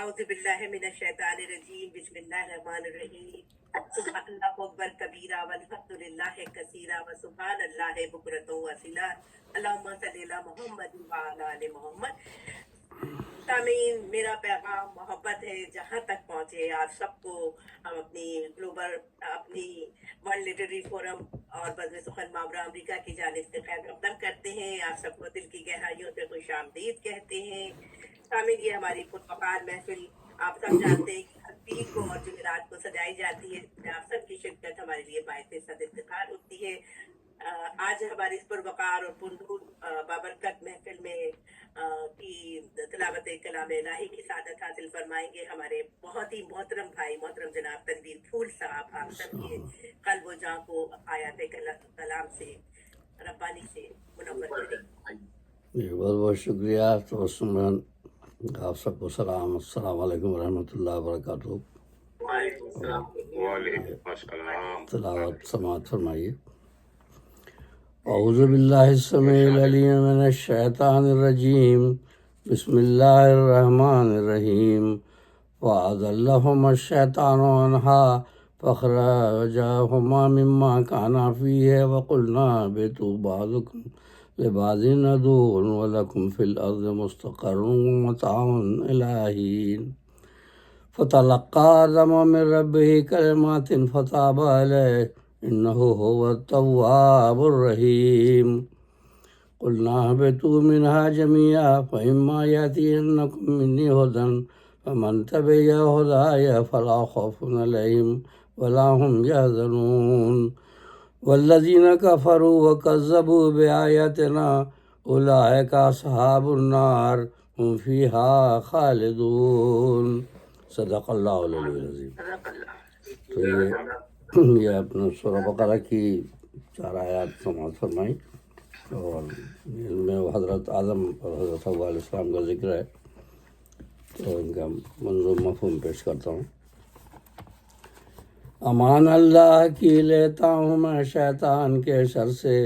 اعوذ باللہ من الشیطان الرجیم بسم اللہ الرحمن الرحیم سبحان اللہ اکبر کبیرہ والحمد للہ کثیرہ وسبحان اللہ بکرۃ واسیلہ اللہم صلی علی محمد وعلی آل محمد۔ سامعین، میرا پیغام محبت ہے جہاں تک پہنچے آپ سب کو ہم اپنی ورلڈ لٹریری فورم اور بزم سخن ماورا امریکہ کی جانب سے خیر مقدم کرتے ہیں۔ آپ سب کو دل کی گہرائیوں سے خوش آمدید کہتے ہیں۔ سامعین، یہ ہماری پرفکار محفل آپ سب جانتے ہیں کہ ہر پیر کو اور جمعرات کو سجائی جاتی ہے، جس میں آپ سب کی شرکت ہمارے لیے باعث صد افتخار ہوتی ہے۔ آج ہماری اس پروقار اور پرنور بابرکت محفل میں کی تلاوت کلام الہی کی سعادت حاصل فرمائیں گے ہمارے بہت ہی محترم بھائی محترم جناب تنویر پھول صاحب۔ آپ سب کے قلب و جاں کو آیات کلام سے ربانی سے منور کریں۔ بہت بہت شکریہ۔ تو سمرن آپ سب کو سلام، السلام علیکم ورحمۃ اللہ وبرکاتہ۔ وعلیکم السلام۔ تلاوت سماعت فرمائیے۔ اعوذ باللہ السمیع العلیم من الشیطان الرجیم، بسم اللہ الرحمن الرحیم۔ وَأَضَلَّهُمَا الشَّيْطَانُ عَنْهَا فَأَخْرَجَهُمَا مِمَّا كَانَا فِيهِ وَقُلْنَا اهْبِطُوا بَعْضُكُمْ لِبَعْضٍ عَدُوٌّ وَلَكُمْ فِي الْأَرْضِ مُسْتَقَرٌّ وَمَتَاعٌ إِلَىٰ حِينٍ۔ فَتَلَقَّىٰ آدَمُ مِن رَّبِّهِ كَلِمَاتٍ فَتَابَ عَلَيْهِ إِنَّهُ هُوَ التَّوَّابُ الرَّحِيمُ۔ قُلْنَا اهْبِطُوا مِنْهَا جَمِيعًا فَإِمَّا يَأْتِيَنَّكُم مِّنِّي هُدًى فمن تبع هداي فلا خوف عليهم ولا هم يحزنون والذين كفروا وكذبوا بآياتنا أولئك أصحاب النار هم فيها خالدون۔ صدق اللہ العلی العظیم۔ تو یہ اپنا سورہ بقرہ کی 4 آیات سماعت فرمائی، اور ان میں حضرت آدم اور حضرت حوا علیہ السلام کا ذکر ہے، تو ان کا منظور مفہوم پیش کرتا ہوں۔ امان اللہ کی لیتا ہوں میں شیطان کے شر سے،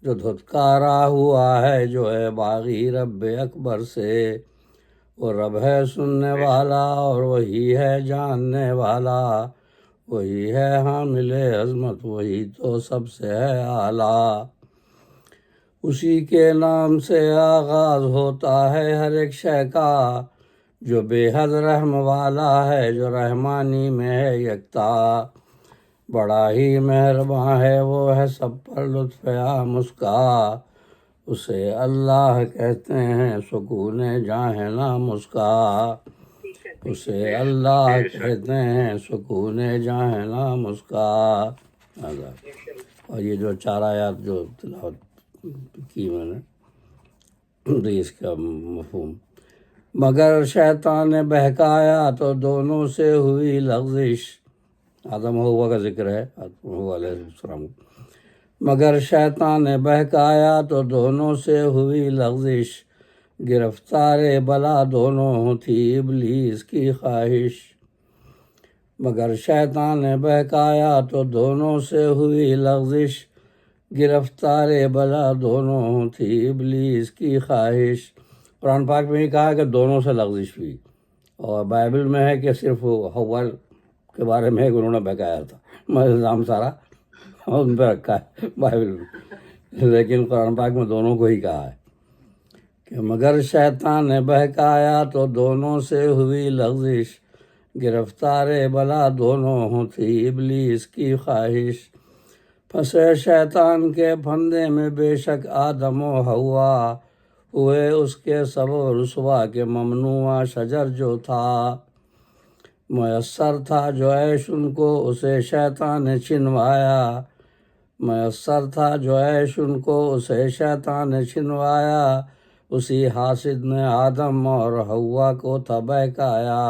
جو دھتکارا ہوا ہے جو ہے باغی رب اکبر سے۔ وہ رب ہے سننے والا اور وہی ہے جاننے والا، وہی ہے حامل عظمت، وہی تو سب سے ہے اعلیٰ۔ اسی کے نام سے آغاز ہوتا ہے ہر ایک شے کا، جو بے حد رحم والا ہے، جو رحمانی میں ہے یکتا۔ بڑا ہی مہرباں ہے، وہ ہے سب پر لطف عام اس کا، اسے اللہ کہتے ہیں سکون جاں ہے نام اس کا، اسے اللہ کہتے ہیں سکون جاں ہے نام اس کا۔ اور یہ جو 4 آیات جو تلاوت کی میں نے، اس کا مفہوم: مگر شیطان نے بہکایا تو دونوں سے ہوئی لغزش۔ آدم و حوا کا ذکر ہے، آدم و حوا علیہ السلام۔ مگر شیطان نے بہکایا تو دونوں سے ہوئی لغزش، گرفتار بلا دونوں تھی ابلیس کی خواہش۔ مگر شیطان نے بہکایا تو دونوں سے ہوئی لغزش، گرفتار بلا دونوں تھی ابلیس کی خواہش۔ قرآن پاک میں یہ کہا کہ دونوں سے لغزش ہوئی، اور بائبل میں ہے کہ صرف حوا کے بارے میں ہے کہ انہوں نے بہکایا تھا، الزام سارا ان پہ رکھا ہے بائبل میں، لیکن قرآن پاک میں دونوں کو ہی کہا ہے کہ مگر شیطان نے بہکایا تو دونوں سے ہوئی لغزش، گرفتار بلا دونوں تھی ابلیس کی خواہش۔ پھنسے شیطان کے پھندے میں بے شک آدم و حوا، ہوئے اس کے سب و رسوا کے ممنوع شجر جو تھا۔ میسر تھا جو عیش ان کو اسے شیطان نے چھنوایا، میسر تھا جو عیش ان کو اسے شیطان نے چھنوایا، اسی حاسد نے آدم اور حوا کو تھا بہکایا۔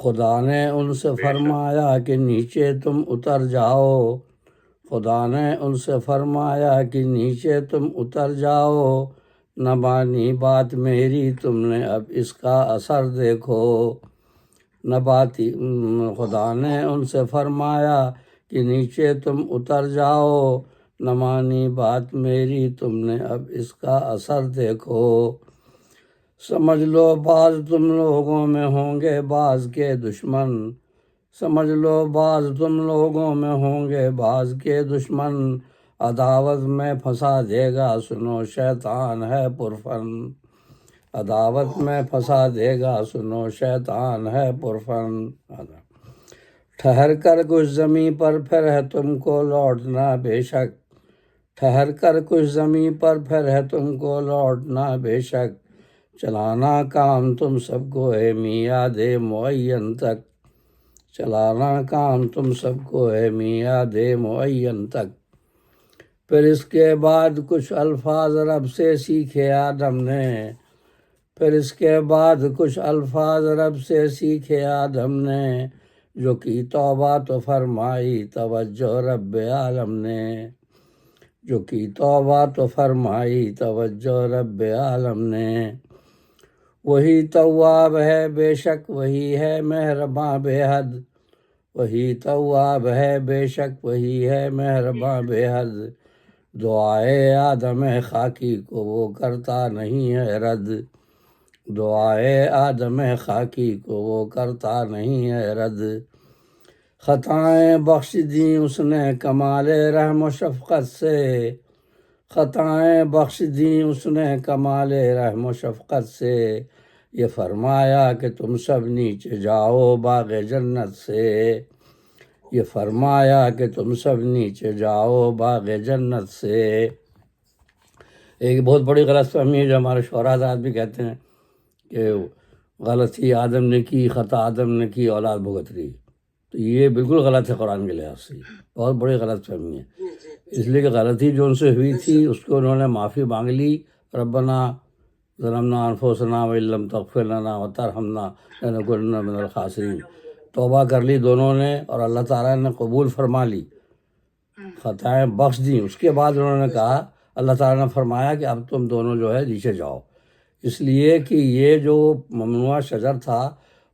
خدا نے ان سے فرمایا کہ نیچے تم اتر جاؤ، خدا نے ان سے فرمایا کہ نیچے تم اتر جاؤ، نہ مانی بات میری تم نے اب اس کا اثر دیکھو۔ خدا نے ان سے فرمایا کہ نیچے تم اتر جاؤ، نہ مانی بات میری تم نے اب اس کا اثر دیکھو۔ سمجھ لو بعض تم لوگوں میں ہوں گے بعض کے دشمن، سمجھ لو بعض تم لوگوں میں ہوں گے بعض کے دشمن، عداوت میں پھنسا دے گا سنو شیطان ہے پرفن، عداوت میں پھنسا دے گا سنو شیطان ہے پرفن۔ ٹھہر کر کچھ زمیں پر پھر ہے تم کو لوٹنا بے شک، ٹھہر کر کچھ زمیں پر پھر ہے تم کو لوٹنا بے شک، چلانا کام تم سب کو ہے میعاد معین تک، چلانا کام تم سب کو ہے میعاد معین تک۔ پھر اس کے بعد کچھ الفاظ رب سے سیکھے آدم نے، پھر اس کے بعد کچھ الفاظ رب سے سیکھے آدم نے، جو کی توبہ تو فرمائی توجہ رب عالم نے، جو کی توبہ تو فرمائی توجہ رب عالم نے۔ وہی تواب ہے بے شک وہی ہے مہرباں بے حد، وہی تواب ہے بے شک وہی ہے مہرباں بے حد، دعائے آدم خاکی کو وہ کرتا نہیں ہے رد، دعائے آدم خاکی کو وہ کرتا نہیں ہے رد۔ خطائیں بخش دیں اس نے کمال رحم و شفقت سے، خطائیں بخش دیں اس نے کمال رحم و شفقت سے، یہ فرمایا کہ تم سب نیچے جاؤ باغ جنت سے، یہ فرمایا کہ تم سب نیچے جاؤ باغ جنت سے۔ ایک بہت بڑی غلط فہمی ہے جو ہمارے شعراء حضرات بھی کہتے ہیں کہ غلطی آدم نے کی، خطا آدم نے کی، اولاد بھگت رہی، تو یہ بالکل غلط ہے قرآن کے لحاظ سے، بہت بڑی غلط فہمی ہے۔ اس لیے کہ غلطی جو ان سے ہوئی تھی اس کو انہوں نے معافی مانگ لی، ربنا ظلمنا انفسنا وان لم تغفر لنا وترحمنا لنکونن من الخاسرین، توبہ کر لی دونوں نے اور اللہ تعالیٰ نے قبول فرما لی، خطائیں بخش دیں۔ اس کے بعد انہوں نے کہا، اللہ تعالیٰ نے فرمایا کہ اب تم دونوں جو ہے نیچے جاؤ، اس لیے کہ یہ جو ممنوع شجر تھا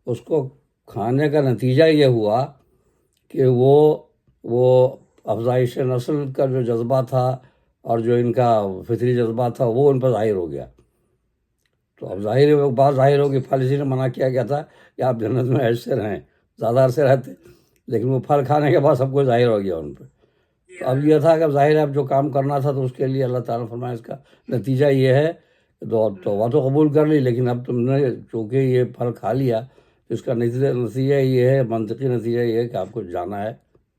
اس کو کھانے کا نتیجہ یہ ہوا کہ وہ افزائش نسل کا جو جذبہ تھا اور جو ان کا فطری جذبہ تھا وہ ان پر ظاہر ہو گیا، تو اب بات ظاہر ہوگی۔ پھل اسی نے منع کیا گیا تھا کہ آپ جنت میں عیش سے رہیں، زیادہ عرصے رہتے، لیکن وہ پھل کھانے کے بعد سب کچھ ظاہر ہو گیا ان پہ۔ تو اب یہ تھا کہ اب ظاہر ہے اب جو کام کرنا تھا تو اس کے لیے اللہ تعالیٰ نے فرمایا اس کا نتیجہ یہ ہے کہ توبہ تو قبول کر لی، لیکن اب تم نے چونکہ یہ پھل کھا لیا تو اس کا نتیجہ یہ ہے، منطقی نتیجہ یہ ہے کہ آپ کو جانا ہے،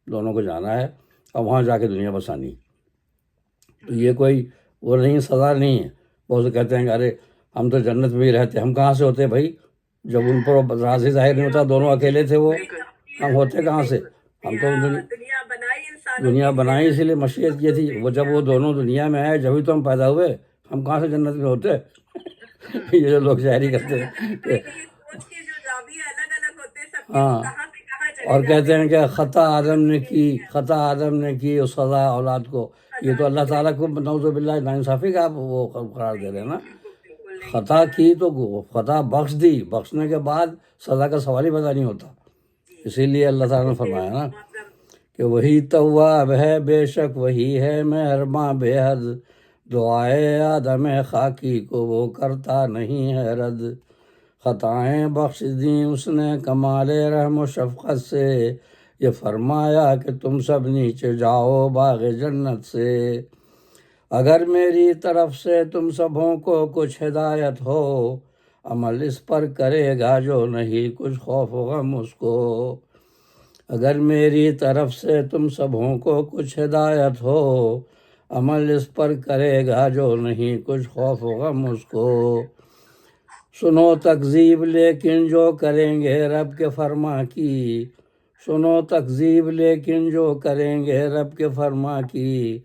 دونوں کو جانا ہے اور وہاں جا کے دنیا بسانی۔ تو یہ کوئی وہ نہیں، سزا نہیں ہے۔ بہت سے کہتے ہیں کہ ارے ہم تو جنت میں ہی رہتے، ہم کہاں سے ہوتے بھائی، جب ان پر راز ہی ظاہر نہیں ہوتا، دونوں اکیلے تھے وہ، ہم ہوتے کہاں سے؟ ہم تو دنیا بنائی اسی لیے مشیت یہ تھی، وہ جب وہ دونوں دنیا میں آئے جبھی تو ہم پیدا ہوئے، ہم کہاں سے جنت میں ہوتے؟ یہ جو لوگ شاعری کرتے ہیں ہاں، اور کہتے ہیں کہ خطا آدم نے کی اور سزا اولاد کو، یہ تو اللہ تعالیٰ کو نعوذ باللہ ناانصافی کا آپ وہ قرار دے رہے ہیں نا۔ خطا کی تو خطا بخش دی، بخشنے کے بعد سزا کا سوال ہی پیدا نہیں ہوتا، اسی لیے اللہ تعالیٰ نے فرمایا نا کہ وہی تواب ہے بے شک وہی ہے مہرباں بے حد، دعائے آدم خاکی کو وہ کرتا نہیں ہے رد، خطائیں بخش دیں اس نے کمال رحم و شفقت سے، یہ فرمایا کہ تم سب نیچے جاؤ باغ جنت سے۔ اگر میری طرف سے تم سبوں کو کچھ ہدایت ہو، عمل اس پر کرے گا جو نہیں کچھ خوف و غم اس کو، اگر میری طرف سے تم سبوں کو کچھ ہدایت ہو، عمل اس پر کرے گا جو نہیں کچھ خوف و غم اس کو، سنو تکذیب لیکن جو کریں گے رب کے فرما کی، سنو تکذیب لیکن جو کریں گے رب کے فرما کی،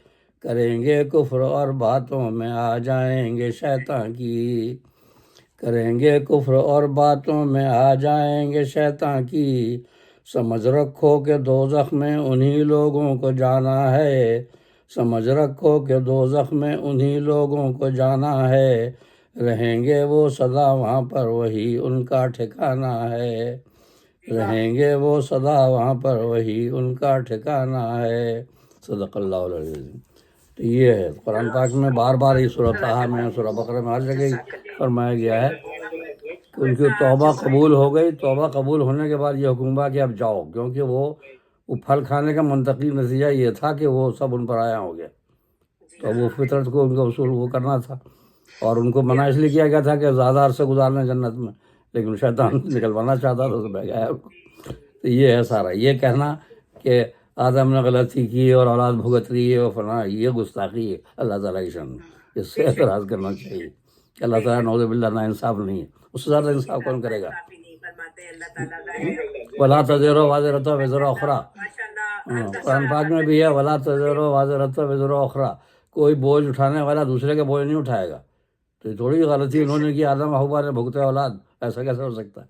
کریں گے کفر اور باتوں میں آ جائیں گے شیطان کی، کریں گے کفر اور باتوں میں آ جائیں گے شیطان کی، سمجھ رکھو کہ دوزخ میں انہی لوگوں کو جانا ہے، سمجھ رکھو کہ دوزخ میں انہی لوگوں کو جانا ہے، رہیں گے وہ سدا وہاں پر وہی ان کا ٹھکانہ ہے، رہیں گے وہ سدا وہاں پر وہی ان کا ٹھکانہ ہے۔ صدق اللہ العظیم۔ تو یہ ہے قرآن پاک میں بار بار یہ سورہ طٰہٰ میں، سورہ بقرہ میں ہر جگہ فرمایا گیا ہے ان کی توبہ قبول ہو گئی. توبہ قبول ہونے کے بعد یہ حکم ہوا کہ اب جاؤ، کیونکہ وہ پھل کھانے کا منطقی نتیجہ یہ تھا کہ وہ سب ان پر آیا ہو گیا. تو وہ فطرت کو ان کا اصول وہ کرنا تھا، اور ان کو منع اس لیے کیا گیا تھا کہ زیادہ عرصے گزارنے جنت میں، لیکن شیطان نکلوانا چاہتا تھا تو بہ گیا ان کو. تو یہ ہے سارا. یہ کہنا کہ آدم نے غلطی کی اور اولاد بھگت رہی ہے اور فلاں، یہ گستاخی ہے اللہ تعالیٰ کی شان. اس سے اعتراض کرنا چاہیے کہ اللہ تعالیٰ نعوذ باللہ نا انصاف نہیں ہے. اس سے زیادہ انصاف کون کرے گا؟ کافی نہیں فرماتے اللہ تعالیٰ کا ہے. ولا تزر وازرۃ وزر اخری. ماشاء اللہ قرآن پاک میں بھی ہے ولا تزر وازرۃ وزر اخری. کوئی بوجھ اٹھانے والا دوسرے کے بوجھ نہیں اٹھائے گا. تو یہ تھوڑی غلطی انہوں نے کی آدم حوا نے بھگتے اولاد، ایسا کیسے ہو سکتا ہے؟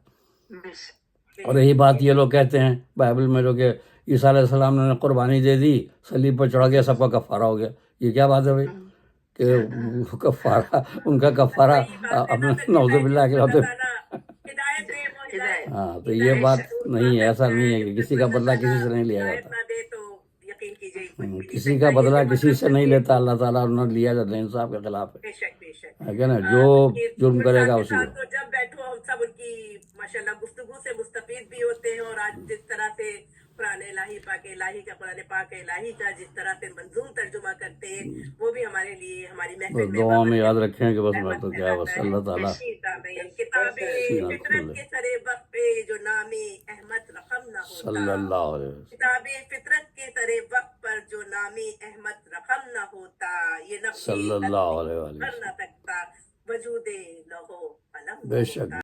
اور یہی بات یہ لوگ کہتے ہیں بائبل میں جو کہ عیسیٰ علیہ السلام نے قربانی دے دی، صلیب پر چڑھ گیا، سب کا کفارہ ہو گیا. یہ کیا بات ہے بھائی کہ کفارہ، ان کا کفارہ اپنے نعوذ باللہ کے ہوتے. ہدایت دے وہ ہدایت ہاں تو یہ بات نہیں ہے، ایسا نہیں ہے کہ کسی کا بدلہ کسی سے نہیں لیا جاتا. نہ دے تو یقین کیجیے کچھ بھی نہیں کسی کا بدلہ کسی سے نہیں لیتا اللہ تعالیٰ. انہوں نے لیا جاتا انصاف کے خلاف ہے. بے شک بے شک. ہے کہ نا؟ جو جرم کرے گا اسی کو. تو جب بیٹھو ہم سب ان کی ماشاءاللہ گفتگو سے مستفید بھی ہوتے ہیں، اور آج جس طرح سے قرآن الہی پاک الہی کا، قرآن پاک الہی کا جس طرح سے منظوم ترجمہ کرتے ہیں، وہ بھی ہمارے لیے ہماری محفل میں دعا میں یاد رکھیں کہ بس میں تو کیا بس اللہ تعالیٰ کتاب فطرت کے سرے وقت پہ جو نام احمد رقم نہ ہوتا، صلی اللہ علیہ وسلم. کتاب فطرت کے سرے وقت پر جو نام احمد رقم نہ ہوتا، یہ نفس صلی اللہ علیہ وسلم. کر نہ سکتا وجود لہو قلم نہ بے ہوتا. شک.